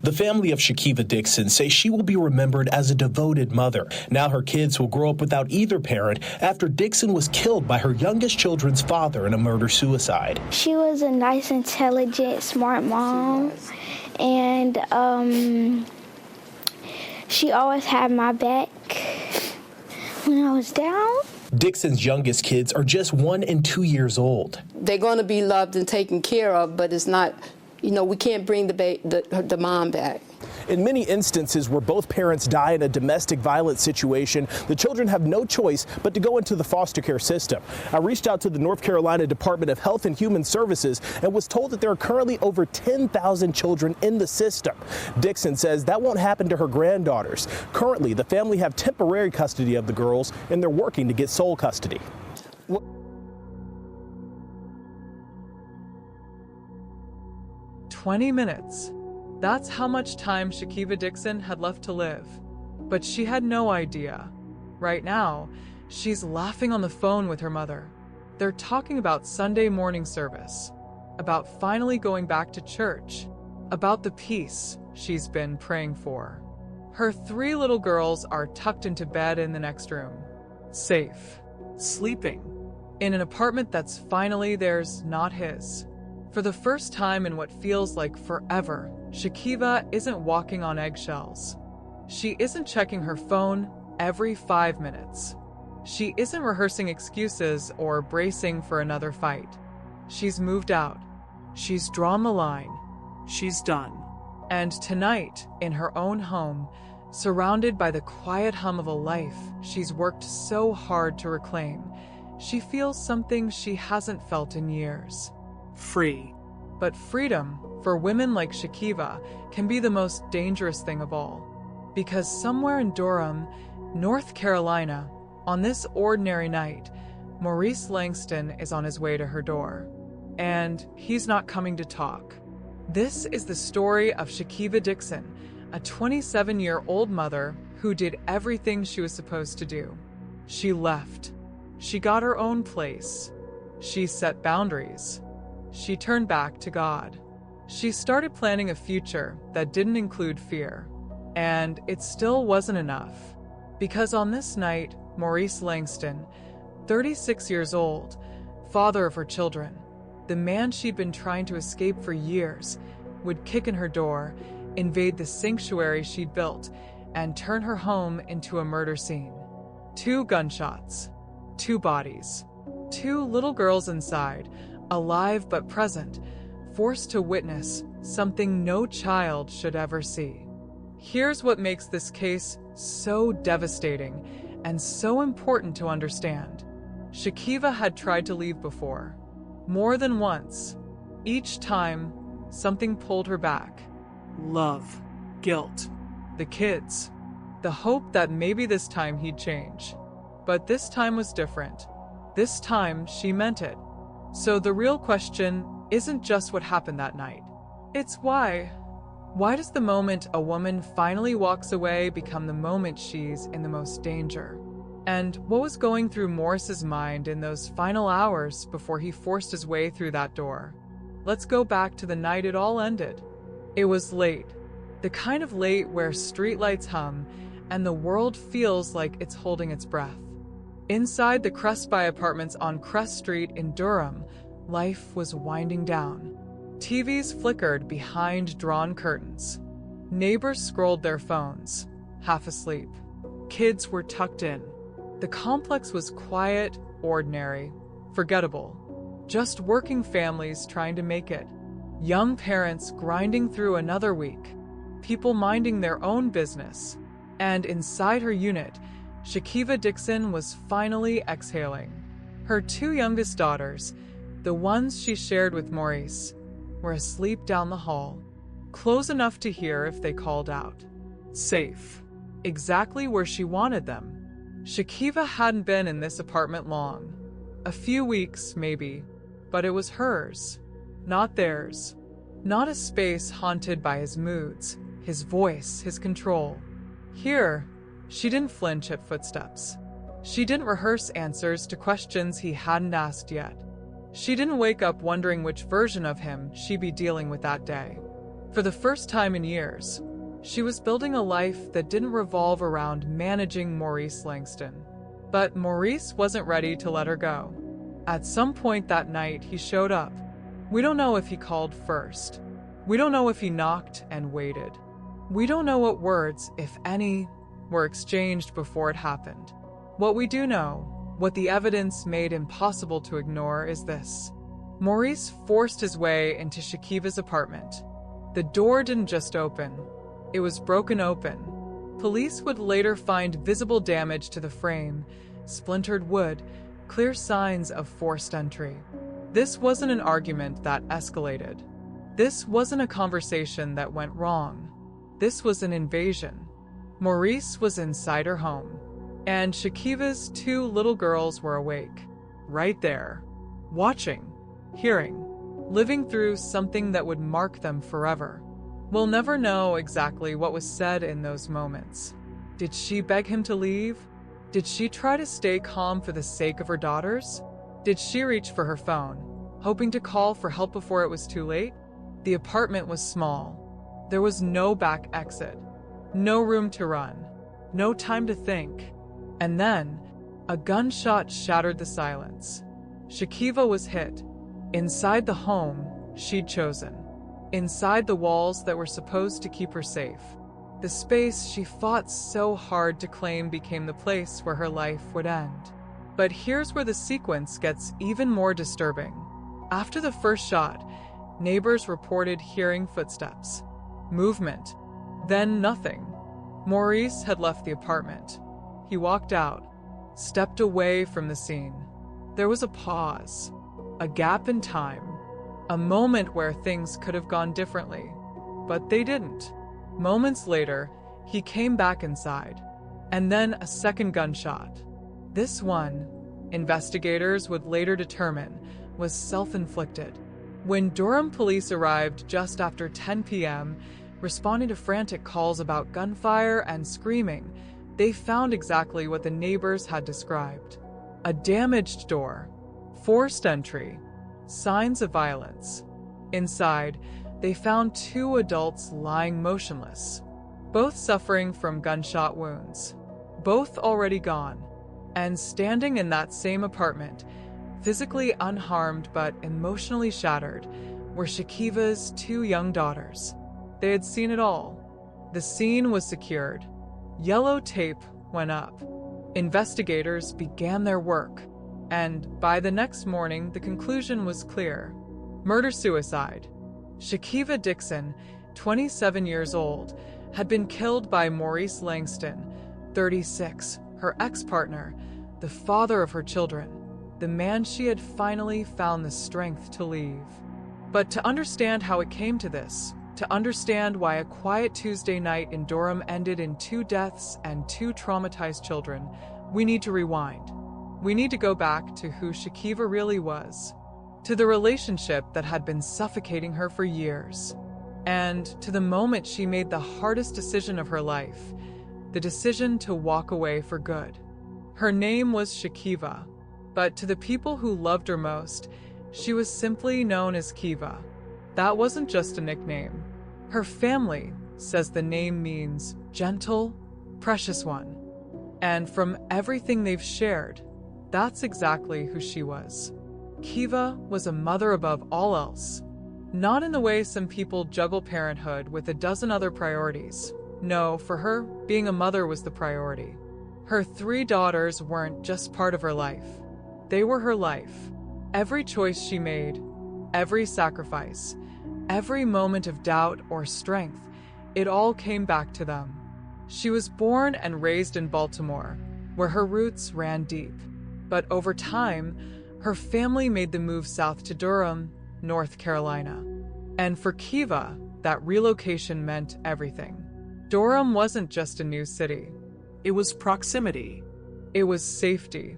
The family of Shakeva Dixon say she will be remembered as a devoted mother. Now her kids will grow up without either parent after Dixon was killed by her youngest children's father in a murder-suicide. She was a nice, intelligent, smart mom, and she always had my back when I was down. Dixon's youngest kids are just 1 and 2 years old. They're going to be loved and taken care of, but it's not, we can't bring the mom back. In many instances where both parents die in a domestic violence situation, the children have no choice but to go into the foster care system. I reached out to the North Carolina Department of Health and Human Services and was told that there are currently over 10,000 children in the system. Dixon says that won't happen to her granddaughters. Currently, the family have temporary custody of the girls, and they're working to get sole custody. 20 minutes. That's how much time Shakeva Dixon had left to live. But she had no idea. Right now, she's laughing on the phone with her mother. They're talking about Sunday morning service, about finally going back to church, about the peace she's been praying for. Her 3 little girls are tucked into bed in the next room, safe, sleeping, in an apartment that's finally theirs, not his. For the first time in what feels like forever, Shakeva isn't walking on eggshells. She isn't checking her phone every 5 minutes. She isn't rehearsing excuses or bracing for another fight. She's moved out. She's drawn the line. She's done. And tonight, in her own home, surrounded by the quiet hum of a life she's worked so hard to reclaim, she feels something she hasn't felt in years. Free. But freedom, for women like Shakeva, can be the most dangerous thing of all. Because somewhere in Durham, North Carolina, on this ordinary night, Maurice Langston is on his way to her door. And he's not coming to talk. This is the story of Shakeva Dixon, a 27-year-old mother who did everything she was supposed to do. She left. She got her own place. She set boundaries. She turned back to God. She started planning a future that didn't include fear. And it still wasn't enough. Because on this night, Maurice Langston, 36 years old, father of her children, the man she'd been trying to escape for years, would kick in her door, invade the sanctuary she'd built, and turn her home into a murder scene. 2 gunshots, 2 bodies, 2 little girls inside, alive but present, forced to witness something no child should ever see. Here's what makes this case so devastating and so important to understand. Shakeva had tried to leave before, more than once. Each time, something pulled her back. Love, guilt, the kids, the hope that maybe this time he'd change. But this time was different. This time, she meant it. So the real question isn't just what happened that night. It's why. Why does the moment a woman finally walks away become the moment she's in the most danger? And what was going through Maurice's mind in those final hours before he forced his way through that door? Let's go back to the night it all ended. It was late. The kind of late where streetlights hum and the world feels like it's holding its breath. Inside the Crest By apartments on Crest Street in Durham, life was winding down. TVs flickered behind drawn curtains. Neighbors scrolled their phones, half asleep. Kids were tucked in. The complex was quiet, ordinary, forgettable. Just working families trying to make it. Young parents grinding through another week. People minding their own business. And inside her unit, Shakeva Dixon was finally exhaling. Her 2 youngest daughters, the ones she shared with Maurice, were asleep down the hall, close enough to hear if they called out. Safe. Exactly where she wanted them. Shakeva hadn't been in this apartment long. A few weeks, maybe, but it was hers, not theirs. Not a space haunted by his moods, his voice, his control. Here, she didn't flinch at footsteps. She didn't rehearse answers to questions he hadn't asked yet. She didn't wake up wondering which version of him she'd be dealing with that day. For the first time in years, she was building a life that didn't revolve around managing Maurice Langston. But Maurice wasn't ready to let her go. At some point that night, he showed up. We don't know if he called first. We don't know if he knocked and waited. We don't know what words, if any, were exchanged before it happened. What we do know, what the evidence made impossible to ignore, is this. Maurice forced his way into Shakeva's apartment. The door didn't just open. It was broken open. Police would later find visible damage to the frame, splintered wood, clear signs of forced entry. This wasn't an argument that escalated. This wasn't a conversation that went wrong. This was an invasion. Maurice was inside her home, and Shakeva's 2 little girls were awake, right there, watching, hearing, living through something that would mark them forever. We'll never know exactly what was said in those moments. Did she beg him to leave? Did she try to stay calm for the sake of her daughters? Did she reach for her phone, hoping to call for help before it was too late? The apartment was small. There was no back exit, no room to run, no time to think. And then, a gunshot shattered the silence. Shakeva was hit, inside the home she'd chosen, inside the walls that were supposed to keep her safe. The space she fought so hard to claim became the place where her life would end. But here's where the sequence gets even more disturbing. After the first shot, neighbors reported hearing footsteps, movement, then nothing. Maurice had left the apartment. He walked out, stepped away from the scene. There was a pause, a gap in time, a moment where things could have gone differently, but they didn't. Moments later, he came back inside, and then a second gunshot. This one, investigators would later determine, was self-inflicted. When Durham police arrived just after 10 p.m., responding to frantic calls about gunfire and screaming, they found exactly what the neighbors had described. A damaged door, forced entry, signs of violence. Inside, they found 2 adults lying motionless, both suffering from gunshot wounds, both already gone, and standing in that same apartment, physically unharmed but emotionally shattered, were Shakeva's 2 young daughters. They had seen it all. The scene was secured. Yellow tape went up. Investigators began their work, and by the next morning, the conclusion was clear. Murder-suicide. Shakeva Dixon, 27 years old, had been killed by Maurice Langston, 36, her ex-partner, the father of her children, the man she had finally found the strength to leave. But to understand how it came to this, to understand why a quiet Tuesday night in Durham ended in 2 deaths and 2 traumatized children, we need to rewind. We need to go back to who Shakeva really was, to the relationship that had been suffocating her for years, and to the moment she made the hardest decision of her life, the decision to walk away for good. Her name was Shakeva, but to the people who loved her most, she was simply known as Kiva. That wasn't just a nickname. Her family says the name means gentle, precious one. And from everything they've shared, that's exactly who she was. Kiva was a mother above all else. Not in the way some people juggle parenthood with a dozen other priorities. No, for her, being a mother was the priority. Her 3 daughters weren't just part of her life. They were her life. Every choice she made, every sacrifice, every moment of doubt or strength, it all came back to them. She was born and raised in Baltimore, where her roots ran deep. But over time, her family made the move south to Durham, North Carolina. And for Kiva, that relocation meant everything. Durham wasn't just a new city. It was proximity. It was safety.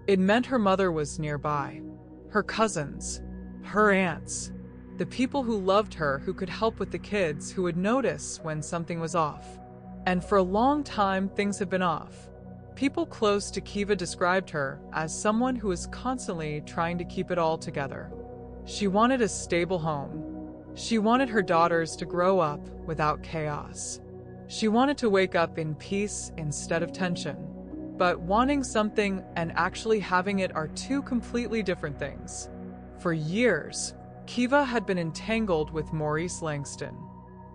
It meant her mother was nearby. Her cousins, her aunts, the people who loved her, who could help with the kids, who would notice when something was off. And for a long time, things had been off. People close to Kiva described her as someone who was constantly trying to keep it all together. She wanted a stable home, She wanted her daughters to grow up without chaos. She wanted to wake up in peace instead of tension. But wanting something and actually having it are two completely different things. For years, Kiva had been entangled with Maurice Langston.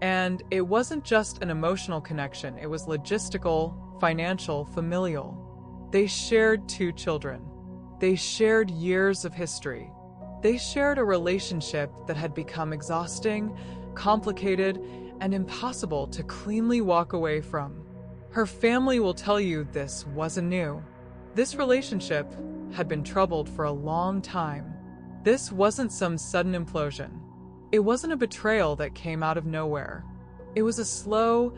And it wasn't just an emotional connection, it was logistical, financial, familial. They shared 2 children. They shared years of history. They shared a relationship that had become exhausting, complicated, and impossible to cleanly walk away from. Her family will tell you this wasn't new. This relationship had been troubled for a long time. This wasn't some sudden implosion. It wasn't a betrayal that came out of nowhere. It was a slow,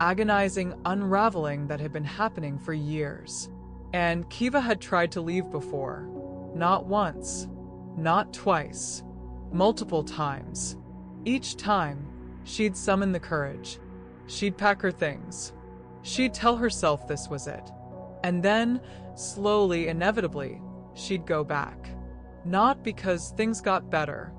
agonizing unraveling that had been happening for years. And Kiva had tried to leave before. Not once, not twice, multiple times. Each time, she'd summon the courage. She'd pack her things. She'd tell herself this was it. And then, slowly, inevitably, she'd go back. Not because things got better.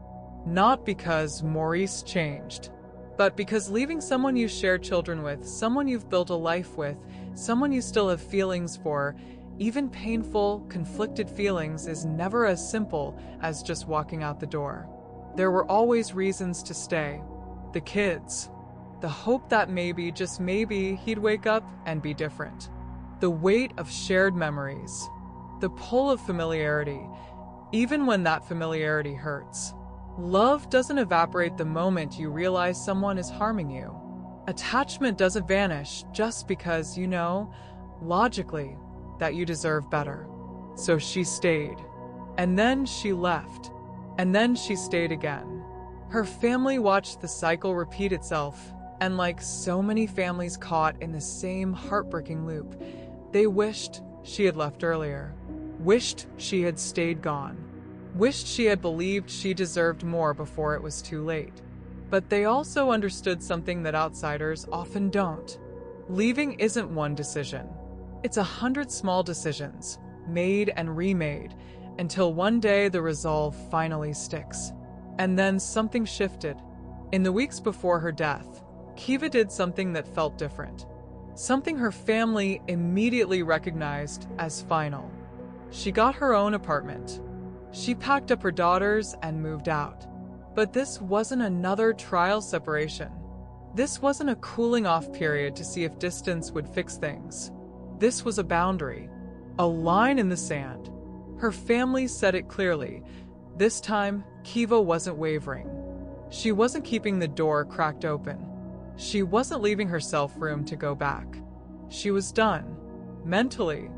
Not because Maurice changed. But because leaving someone you share children with, someone you've built a life with, someone you still have feelings for, even painful, conflicted feelings, is never as simple as just walking out the door. There were always reasons to stay. The kids. The hope that maybe, just maybe, he'd wake up and be different. The weight of shared memories. The pull of familiarity, even when that familiarity hurts. Love doesn't evaporate the moment you realize someone is harming you. Attachment doesn't vanish just because you know, logically, that you deserve better. So she stayed. And then she left. And then she stayed again. Her family watched the cycle repeat itself, and like so many families caught in the same heartbreaking loop, they wished she had left earlier. Wished she had stayed gone. Wished she had believed she deserved more before it was too late. But they also understood something that outsiders often don't. Leaving isn't one decision. It's 100 small decisions, made and remade, until one day the resolve finally sticks. And then something shifted. In the weeks before her death, Kiva did something that felt different. Something her family immediately recognized as final. She got her own apartment. She packed up her daughters and moved out. But this wasn't another trial separation. This wasn't a cooling off period to see if distance would fix things. This was a boundary, a line in the sand. Her family said it clearly. This time, Kiva wasn't wavering. She wasn't keeping the door cracked open. She wasn't leaving herself room to go back. She was done. Mentally,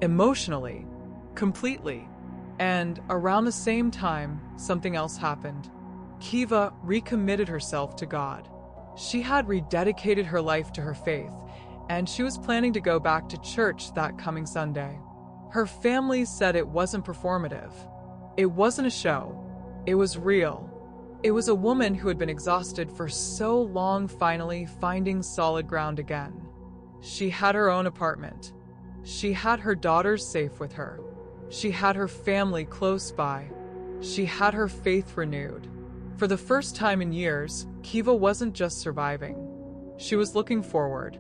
emotionally, completely. And around the same time, something else happened. Kiva recommitted herself to God. She had rededicated her life to her faith, and she was planning to go back to church that coming Sunday. Her family said it wasn't performative. It wasn't a show. It was real. It was a woman who had been exhausted for so long finally finding solid ground again. She had her own apartment. She had her daughters safe with her. She had her family close by. She had her faith renewed. For the first time in years, Kiva wasn't just surviving. She was looking forward.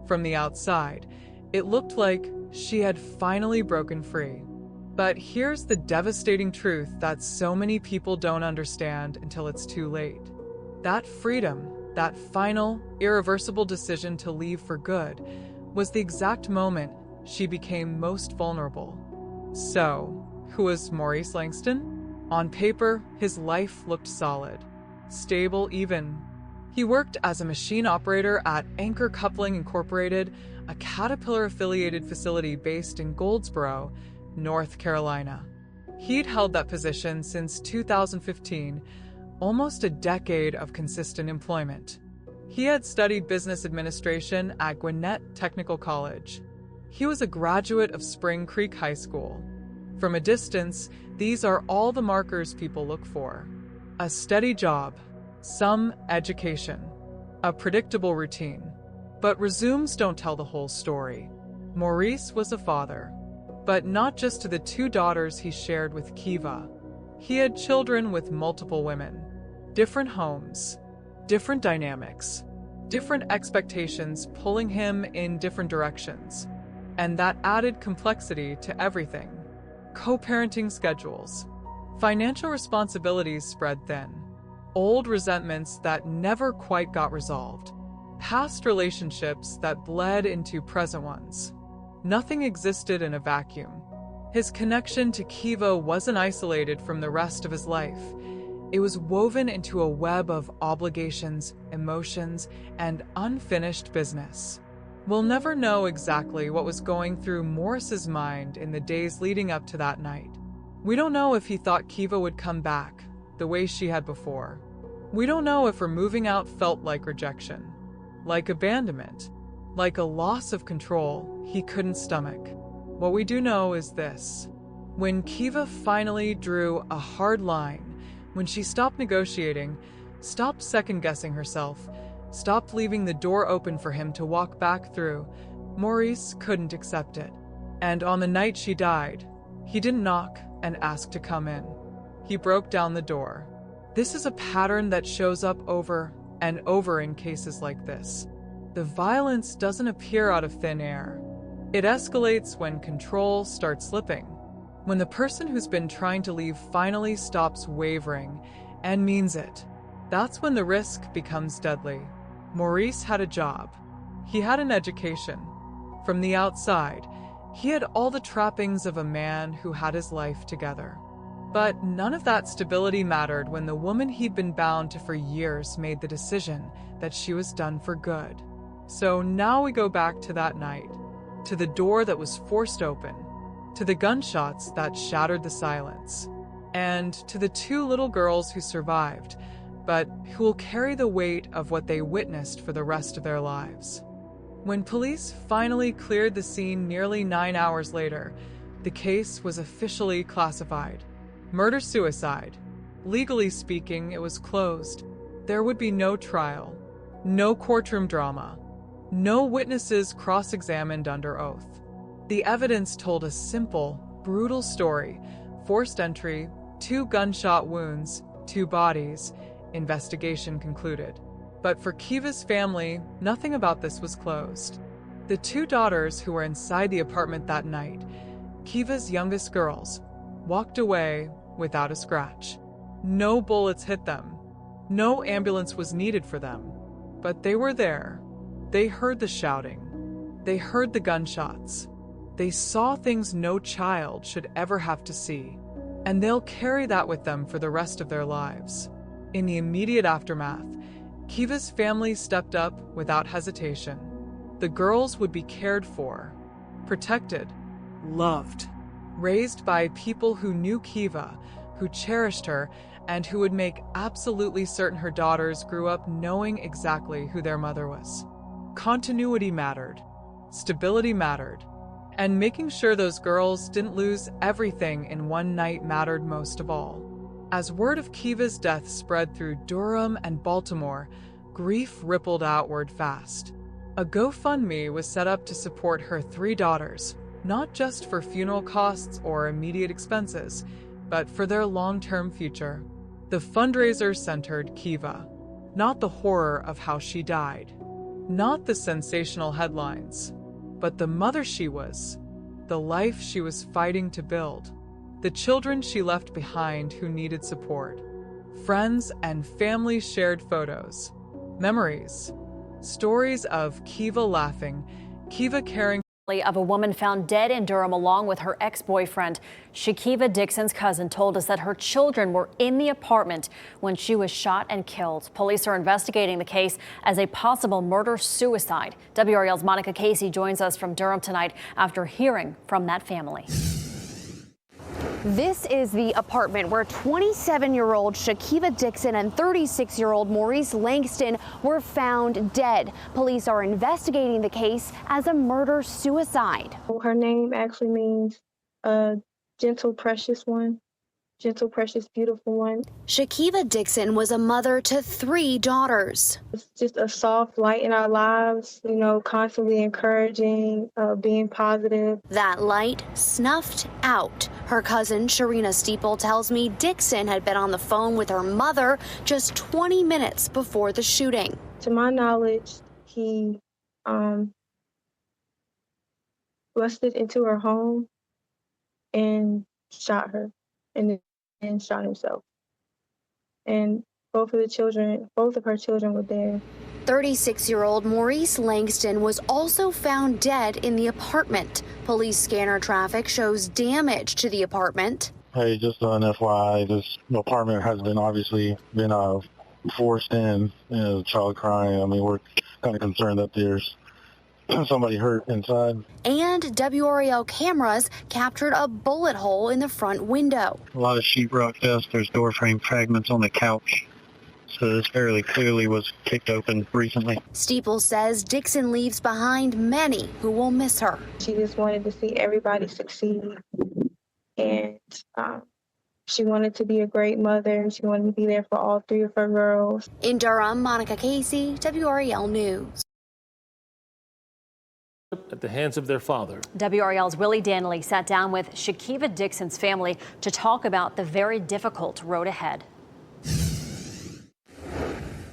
From the outside, it looked like she had finally broken free. But here's the devastating truth that so many people don't understand until it's too late. That freedom, that final, irreversible decision to leave for good, was the exact moment she became most vulnerable. So, who was Maurice Langston? On paper, his life looked solid, stable even. He worked as a machine operator at Anchor Coupling Incorporated, a Caterpillar-affiliated facility based in Goldsboro, North Carolina. He'd held that position since 2015, almost a decade of consistent employment. He had studied business administration at Gwinnett Technical College. He was a graduate of Spring Creek High School. From a distance, these are all the markers people look for. A steady job, some education, a predictable routine. But resumes don't tell the whole story. Maurice was a father, but not just to the 2 daughters he shared with Kiva. He had children with multiple women. Different homes, different dynamics, different expectations pulling him in different directions. And that added complexity to everything. Co-parenting schedules, financial responsibilities spread thin, old resentments that never quite got resolved, past relationships that bled into present ones. Nothing existed in a vacuum. His connection to Kiva wasn't isolated from the rest of his life. It was woven into a web of obligations, emotions, and unfinished business. We'll never know exactly what was going through Maurice's mind in the days leading up to that night. We don't know if he thought Kiva would come back the way she had before. We don't know if her moving out felt like rejection, like abandonment, like a loss of control he couldn't stomach. What we do know is this: when Kiva finally drew a hard line, when she stopped negotiating, stopped second-guessing herself, stopped leaving the door open for him to walk back through, Maurice couldn't accept it. And on the night she died, he didn't knock and ask to come in. He broke down the door. This is a pattern that shows up over and over in cases like this. The violence doesn't appear out of thin air. It escalates when control starts slipping. When the person who's been trying to leave finally stops wavering and means it, that's when the risk becomes deadly. Maurice had a job. He had an education. From the outside, he had all the trappings of a man who had his life together. But none of that stability mattered when the woman he'd been bound to for years made the decision that she was done for good. So now we go back to that night, to the door that was forced open, to the gunshots that shattered the silence, and to the two little girls who survived, but who will carry the weight of what they witnessed for the rest of their lives. When police finally cleared the scene nearly 9 hours later, the case was officially classified. Murder-suicide. Legally speaking, it was closed. There would be no trial, no courtroom drama, no witnesses cross-examined under oath. The evidence told a simple, brutal story: forced entry, 2 gunshot wounds, 2 bodies. Investigation concluded. But for Kiva's family, nothing about this was closed. The 2 daughters who were inside the apartment that night, Kiva's youngest girls, walked away without a scratch. No bullets hit them. No ambulance was needed for them. But they were there. They heard the shouting. They heard the gunshots. They saw things no child should ever have to see. And they'll carry that with them for the rest of their lives. In the immediate aftermath, Kiva's family stepped up without hesitation. The girls would be cared for, protected, loved, raised by people who knew Kiva, who cherished her, and who would make absolutely certain her daughters grew up knowing exactly who their mother was. Continuity mattered, stability mattered, and making sure those girls didn't lose everything in one night mattered most of all. As word of Kiva's death spread through Durham and Baltimore, grief rippled outward fast. A GoFundMe was set up to support her 3 daughters, not just for funeral costs or immediate expenses, but for their long-term future. The fundraiser centered Kiva, not the horror of how she died, not the sensational headlines, but the mother she was, the life she was fighting to build, the children she left behind who needed support. Friends and family shared photos, memories, stories of Kiva laughing, Kiva caring of a woman found dead in Durham along with her ex-boyfriend. Shakeva Dixon's cousin told us that her children were in the apartment when she was shot and killed. Police are investigating the case as a possible murder-suicide. WRAL's Monica Casey joins us from Durham tonight after hearing from that family. This is the apartment where 27-year-old Shakeva Dixon and 36-year-old Maurice Langston were found dead. Police are investigating the case as a murder-suicide. Her name actually means gentle, precious one. gentle, precious, beautiful one. Shakeva Dixon was a mother to 3 daughters. It's just a soft light in our lives, constantly encouraging, being positive. That light snuffed out. Her cousin, Sharina Steeple, tells me Dixon had been on the phone with her mother just 20 minutes before the shooting. To my knowledge, he busted into her home and shot her and then shot himself. And both of her children were there. 36-year-old Maurice Langston was also found dead in the apartment. Police scanner traffic shows damage to the apartment. Hey, just an FYI, this apartment has obviously been forced in, a child crying. I mean, we're kind of concerned that there's somebody hurt inside. And WRAL cameras captured a bullet hole in the front window. A lot of sheetrock dust. There's door frame fragments on the couch. So this fairly clearly was kicked open recently. Steeple says Dixon leaves behind many who will miss her. She just wanted to see everybody succeed. And she wanted to be a great mother. She wanted to be there for all 3 of her girls. In Durham, Monica Casey, WRAL News. At the hands of their father. WRAL's Willie Danley sat down with Shakeva Dixon's family to talk about the very difficult road ahead.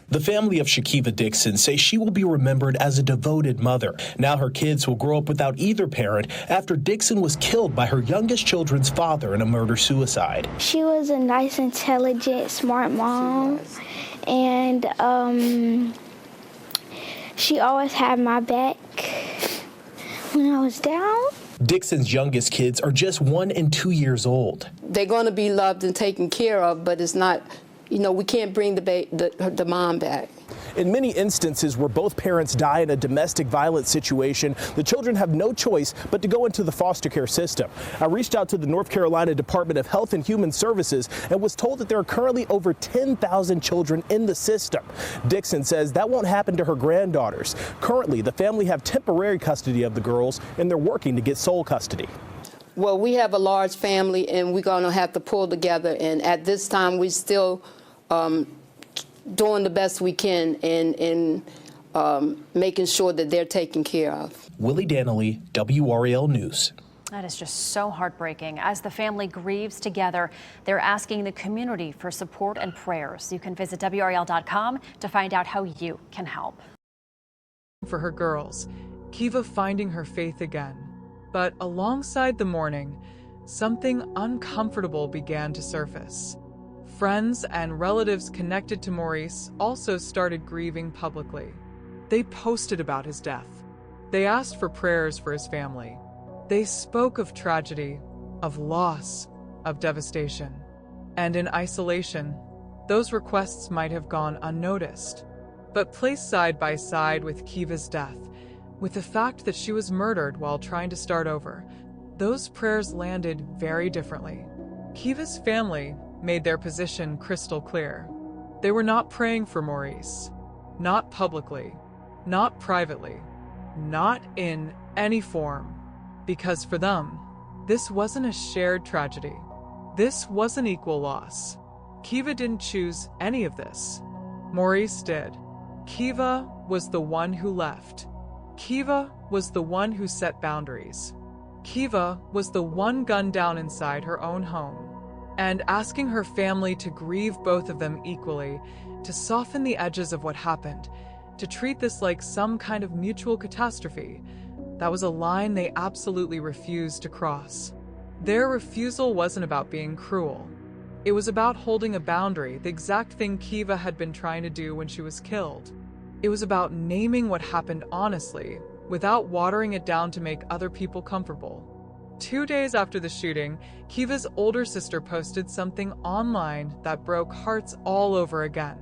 The family of Shakeva Dixon say she will be remembered as a devoted mother. Now her kids will grow up without either parent after Dixon was killed by her youngest children's father in a murder-suicide. She was a nice, intelligent, smart mom, and she always had my back when I was down. Dixon's youngest kids are just 1 and 2 years old. They're going to be loved and taken care of, but it's not, we can't bring the mom back. In many instances where both parents die in a domestic violence situation, the children have no choice but to go into the foster care system. I reached out to the North Carolina Department of Health and Human Services and was told that there are currently over 10,000 children in the system. Dixon says that won't happen to her granddaughters. Currently, the family have temporary custody of the girls, and they're working to get sole custody. Well, we have a large family, and we're going to have to pull together. And at this time, we still doing the best we can in making sure that they're taken care of. Willie Danley, WRAL News. That is just so heartbreaking. As the family grieves together, they're asking the community for support and prayers. You can visit WRAL.com to find out how you can help. For her girls, Kiva finding her faith again. But alongside the mourning, something uncomfortable began to surface. Friends and relatives connected to Maurice also started grieving publicly. They posted about his death. They asked for prayers for his family. They spoke of tragedy, of loss, of devastation. And in isolation, those requests might have gone unnoticed. But placed side by side with Kiva's death, with the fact that she was murdered while trying to start over, those prayers landed very differently. Kiva's family made their position crystal clear. They were not praying for Maurice, not publicly, not privately, not in any form, because for them, this wasn't a shared tragedy. This was an equal loss. Kiva didn't choose any of this. Maurice did. Kiva was the one who left. Kiva was the one who set boundaries. Kiva was the one gunned down inside her own home. And asking her family to grieve both of them equally, to soften the edges of what happened, to treat this like some kind of mutual catastrophe, that was a line they absolutely refused to cross. Their refusal wasn't about being cruel. It was about holding a boundary, the exact thing Kiva had been trying to do when she was killed. It was about naming what happened honestly, without watering it down to make other people comfortable. 2 days after the shooting, Kiva's older sister posted something online that broke hearts all over again.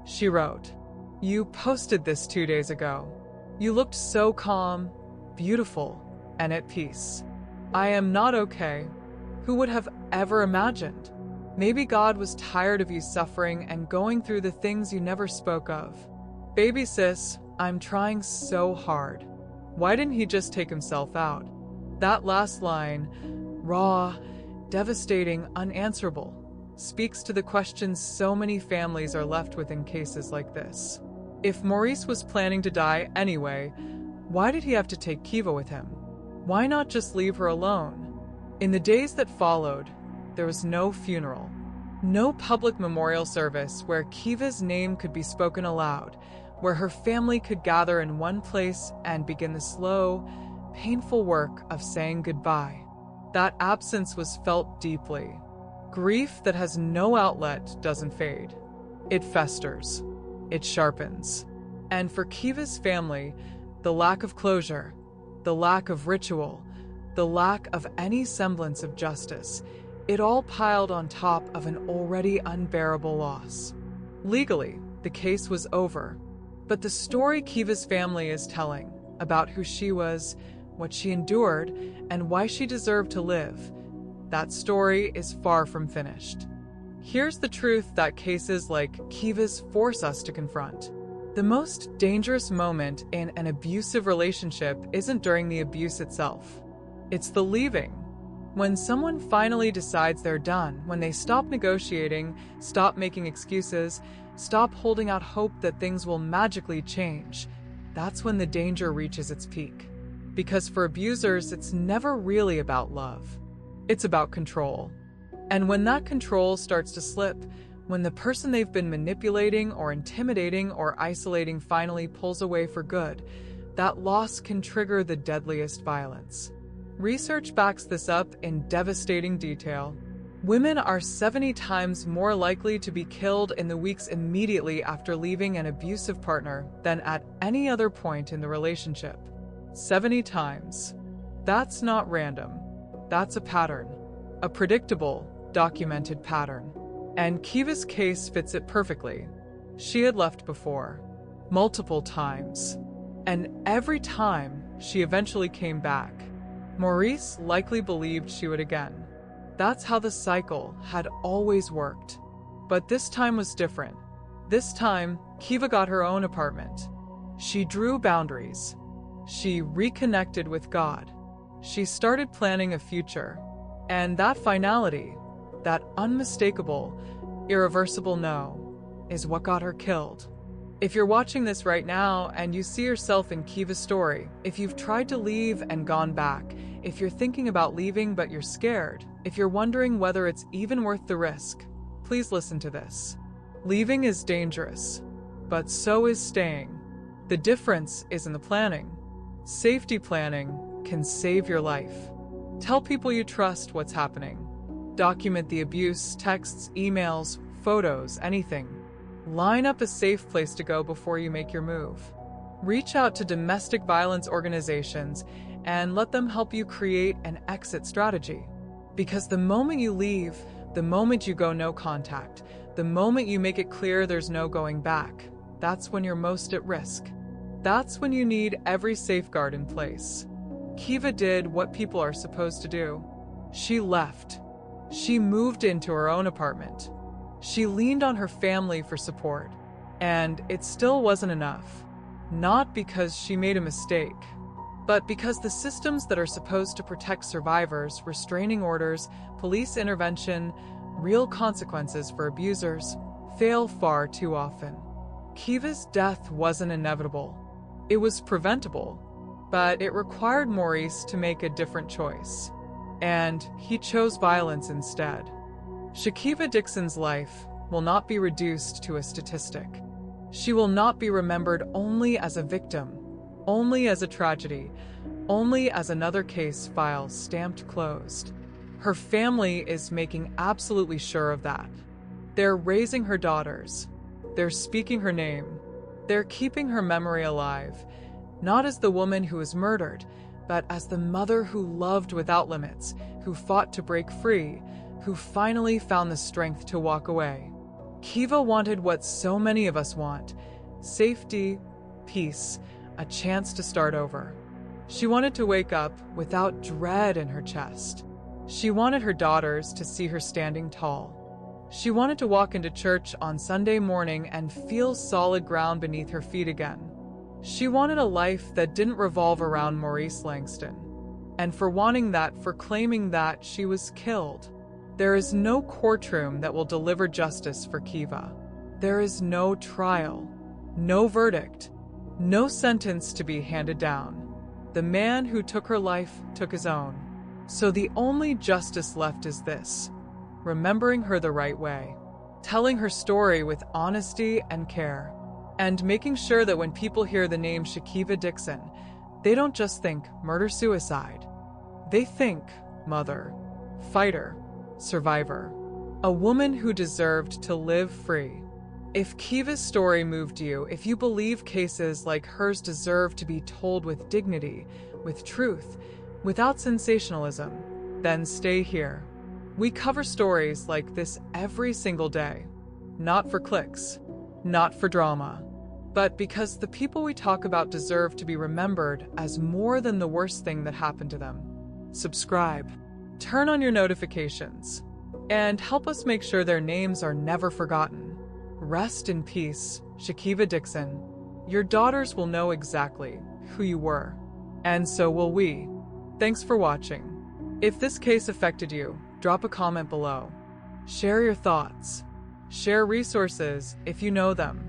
She wrote, "You posted this 2 days ago. You looked so calm, beautiful, and at peace. I am not okay. Who would have ever imagined? Maybe God was tired of you suffering and going through the things you never spoke of. Baby sis, I'm trying so hard. Why didn't he just take himself out?" That last line, raw, devastating, unanswerable, speaks to the questions so many families are left with in cases like this. If Maurice was planning to die anyway, why did he have to take Kiva with him? Why not just leave her alone? In the days that followed, there was no funeral, no public memorial service where Kiva's name could be spoken aloud, where her family could gather in one place and begin the slow, painful work of saying goodbye. That absence was felt deeply. Grief that has no outlet doesn't fade. It festers. It sharpens. And for Kiva's family, the lack of closure, the lack of ritual, the lack of any semblance of justice, it all piled on top of an already unbearable loss. Legally, the case was over, but the story Kiva's family is telling about who she was, what she endured, and why she deserved to live, that story is far from finished. Here's the truth that cases like Kiva's force us to confront. The most dangerous moment in an abusive relationship isn't during the abuse itself. It's the leaving. When someone finally decides they're done, when they stop negotiating, stop making excuses, stop holding out hope that things will magically change, that's when the danger reaches its peak. Because for abusers, it's never really about love. It's about control. And when that control starts to slip, when the person they've been manipulating or intimidating or isolating finally pulls away for good, that loss can trigger the deadliest violence. Research backs this up in devastating detail. Women are 70 times more likely to be killed in the weeks immediately after leaving an abusive partner than at any other point in the relationship. 70 times. That's not random. That's a pattern. A predictable, documented pattern. And Kiva's case fits it perfectly. She had left before. Multiple times. And every time, she eventually came back. Maurice likely believed she would again. That's how the cycle had always worked. But this time was different. This time, Kiva got her own apartment. She drew boundaries. She reconnected with God. She started planning a future. And that finality, that unmistakable, irreversible no, is what got her killed. If you're watching this right now and you see yourself in Kiva's story, if you've tried to leave and gone back, if you're thinking about leaving but you're scared, if you're wondering whether it's even worth the risk, please listen to this. Leaving is dangerous, but so is staying. The difference is in the planning. Safety planning can save your life. Tell people you trust what's happening. Document the abuse, texts, emails, photos, anything. Line up a safe place to go before you make your move. Reach out to domestic violence organizations and let them help you create an exit strategy. Because the moment you leave, the moment you go no contact, the moment you make it clear there's no going back, that's when you're most at risk. That's when you need every safeguard in place. Kiva did what people are supposed to do. She left. She moved into her own apartment. She leaned on her family for support. And it still wasn't enough. Not because she made a mistake, but because the systems that are supposed to protect survivors, restraining orders, police intervention, real consequences for abusers, fail far too often. Kiva's death wasn't inevitable. It was preventable, but it required Maurice to make a different choice. And he chose violence instead. Shakeva Dixon's life will not be reduced to a statistic. She will not be remembered only as a victim, only as a tragedy, only as another case file stamped closed. Her family is making absolutely sure of that. They're raising her daughters. They're speaking her name. They're keeping her memory alive, not as the woman who was murdered, but as the mother who loved without limits, who fought to break free, who finally found the strength to walk away. Kiva wanted what so many of us want: safety, peace, a chance to start over. She wanted to wake up without dread in her chest. She wanted her daughters to see her standing tall. She wanted to walk into church on Sunday morning and feel solid ground beneath her feet again. She wanted a life that didn't revolve around Maurice Langston. And for wanting that, for claiming that, she was killed. There is no courtroom that will deliver justice for Kiva. There is no trial, no verdict, no sentence to be handed down. The man who took her life took his own. So the only justice left is this: remembering her the right way, telling her story with honesty and care, and making sure that when people hear the name Shakeva Dixon, they don't just think murder-suicide. They think mother, fighter, survivor, a woman who deserved to live free. If Kiva's story moved you, if you believe cases like hers deserve to be told with dignity, with truth, without sensationalism, then stay here. We cover stories like this every single day, not for clicks, not for drama, but because the people we talk about deserve to be remembered as more than the worst thing that happened to them. Subscribe, turn on your notifications, and help us make sure their names are never forgotten. Rest in peace, Shakeva Dixon. Your daughters will know exactly who you were, and so will we. Thanks for watching. If this case affected you, drop a comment below. Share your thoughts. Share resources if you know them.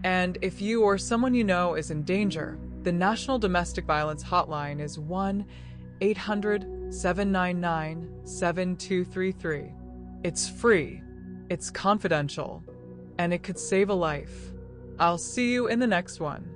And if you or someone you know is in danger, the National Domestic Violence Hotline is 1-800-799-7233. It's free, it's confidential, and it could save a life. I'll see you in the next one.